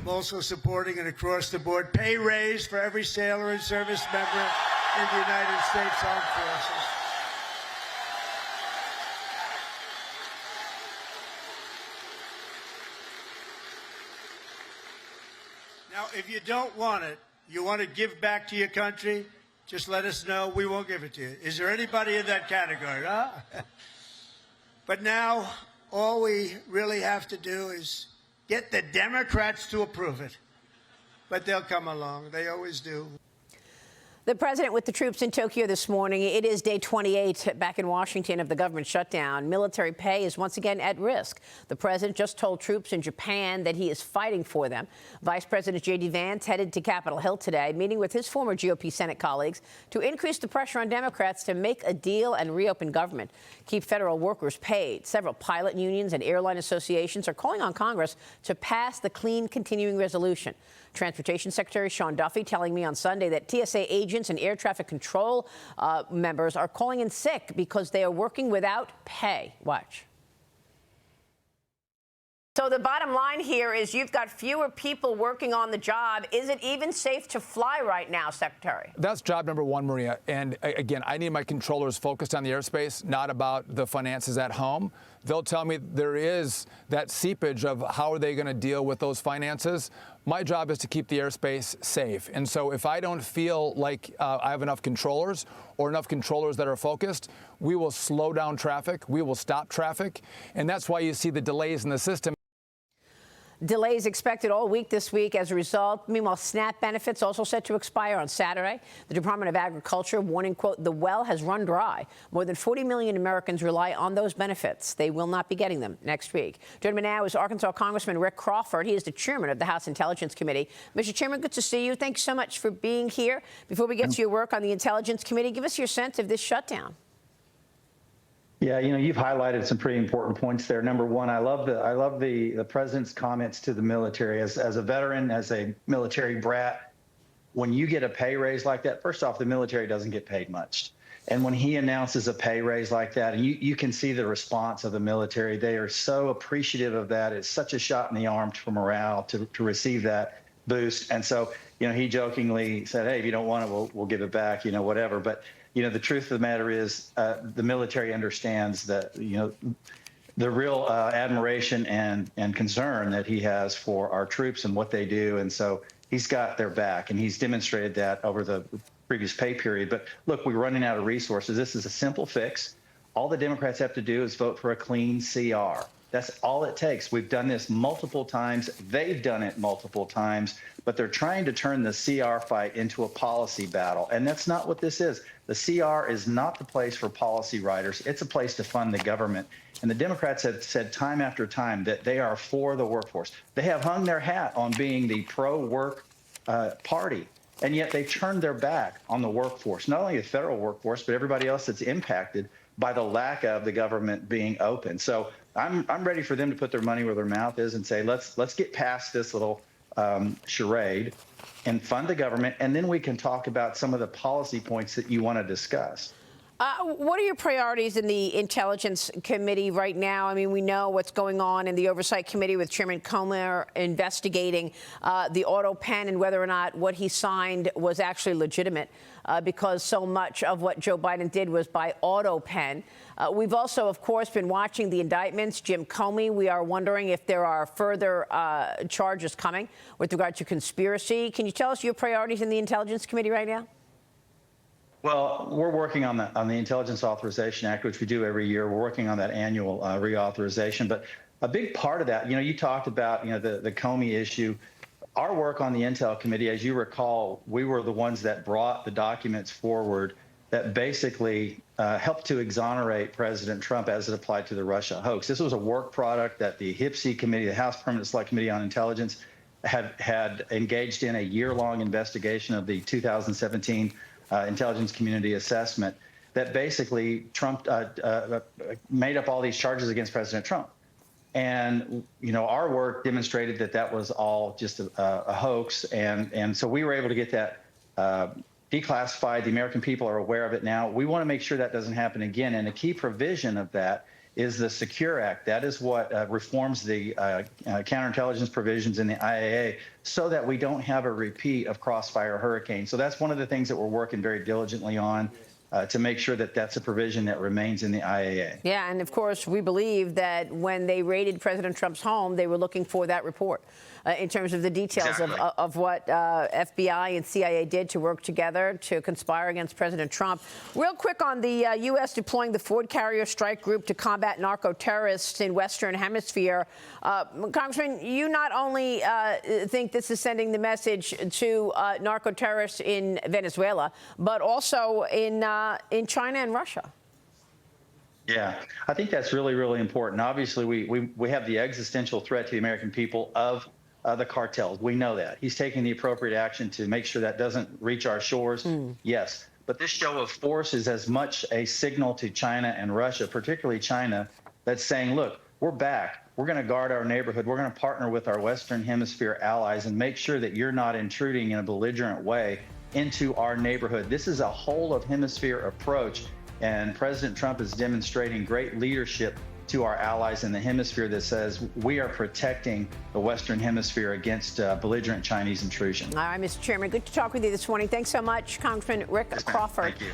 I'm also supporting an across-the-board pay raise for every sailor and service member in the United States Armed Forces. Now, if you don't want it, you want to give back to your country, just let us know. We won't give it to you. Is there anybody in that category? Huh? But now, all we really have to do is get the Democrats to approve it. But they'll come along. They always do. The president with the troops in Tokyo this morning. It is day 28 back in Washington of the government shutdown. Military pay is once again at risk. The president just told troops in Japan that he is fighting for them. Vice President J.D. Vance headed to Capitol Hill today, meeting with his former GOP Senate colleagues to increase the pressure on Democrats to make a deal and reopen government, keep federal workers paid. Several pilot unions and airline associations are calling on Congress to pass the clean continuing resolution. Transportation Secretary Sean Duffy telling me on Sunday that TSA agents and air traffic control members are calling in sick because they are working without pay. Watch. So the bottom line here is you've got fewer people working on the job. Is it even safe to fly right now, Secretary? That's job number one, Maria. And again, I need my controllers focused on the airspace, not about the finances at home. They'll tell me there is that seepage of how are they going to deal with those finances. My job is to keep the airspace safe. And so if I don't feel like I have enough controllers or enough controllers that are focused, we will slow down traffic. We will stop traffic. And that's why you see the delays in the system. Delays expected all week this week as a result. Meanwhile, SNAP benefits also set to expire on Saturday. The Department of Agriculture warning, quote, the well has run dry. More than 40 million Americans rely on those benefits. They will not be getting them next week. Joining me now is Arkansas Congressman Rick Crawford. He is the chairman of the House Intelligence Committee. Mr. Chairman, good to see you. Thank you so much for being here. Before we get to your work on the Intelligence Committee, give us your sense of this shutdown. Yeah, you know, you've highlighted some pretty important points there. Number one, I love the president's comments to the military. As a veteran, as a military brat, when you get a pay raise like that, first off, the military doesn't get paid much. And when he announces a pay raise like that, and you can see the response of the military, they are so appreciative of that. It's such a shot in the arm for morale to receive that boost. And so, you know, he jokingly said, hey, if you don't want it, we'll give it back, you know, whatever. But you know, the truth of the matter is the military understands that, you know, the real admiration and concern that he has for our troops and what they do. And so he's got their back, and he's demonstrated that over the previous pay period. But look, we're running out of resources. This is a simple fix. All the Democrats have to do is vote for a clean CR. That's all it takes. We've done this multiple times. They've done it multiple times, but they're trying to turn the CR fight into a policy battle. And that's not what this is. The CR is not the place for policy writers. It's a place to fund the government. And the Democrats have said time after time that they are for the workforce. They have hung their hat on being the pro-work party. And yet they turned their back on the workforce, not only the federal workforce, but everybody else that's impacted by the lack of the government being open. So I'm ready for them to put their money where their mouth is and say, let's get past this little charade and fund the government, and then we can talk about some of the policy points that you want to discuss. What are your priorities in the Intelligence Committee right now? I mean, we know what's going on in the Oversight Committee with Chairman Comer investigating the auto pen and whether or not what he signed was actually legitimate, because so much of what Joe Biden did was by auto pen. We've also, of course, been watching the indictments. Jim Comey, we are wondering if there are further charges coming with regard to conspiracy. Can you tell us your priorities in the Intelligence Committee right now? Well, we're working on the Intelligence Authorization Act, which we do every year. We're working on that annual reauthorization. But a big part of that, you know, you talked about, you know, the Comey issue. Our work on the Intel Committee, as you recall, we were the ones that brought the documents forward that basically helped to exonerate President Trump as it applied to the Russia hoax. This was a work product that the HPSC Committee, the House Permanent Select Committee on Intelligence, had engaged in a year-long investigation of the 2017 intelligence community assessment that basically Trump made up all these charges against President Trump. And, you know, our work demonstrated that that was all just a hoax. And so we were able to get that declassified. The American people are aware of it now. We want to make sure that doesn't happen again. And a key provision of that is the Secure Act. That is what reforms the counterintelligence provisions in the IAA so that we don't have a repeat of Crossfire Hurricane. So that's one of the things that we're working very diligently on to make sure that that's a provision that remains in the IAA. Yeah, and of course, we believe that when they raided President Trump's home, they were looking for that report in terms of the details Exactly. of what FBI and CIA did to work together to conspire against President Trump. Real quick on the U.S. deploying the Ford Carrier Strike Group to combat narco-terrorists in Western Hemisphere. Congressman, you not only think this is sending the message to narco-terrorists in Venezuela, but also in China and Russia. Yeah, I think that's really, really important. Obviously, we have the existential threat to the American people of the cartels. We know that. He's taking the appropriate action to make sure that doesn't reach our shores. Yes. But this show of force is as much a signal to China and Russia, particularly China, that's saying, look, we're back. We're going to guard our neighborhood. We're going to partner with our Western Hemisphere allies and make sure that you're not intruding in a belligerent way into our neighborhood. This is a whole of hemisphere approach. And President Trump is demonstrating great leadership to our allies in the hemisphere that says we are protecting the Western Hemisphere against belligerent Chinese intrusion. All right, Mr. Chairman, good to talk with you this morning. Thanks so much, Congressman Rick Crawford. Thank you.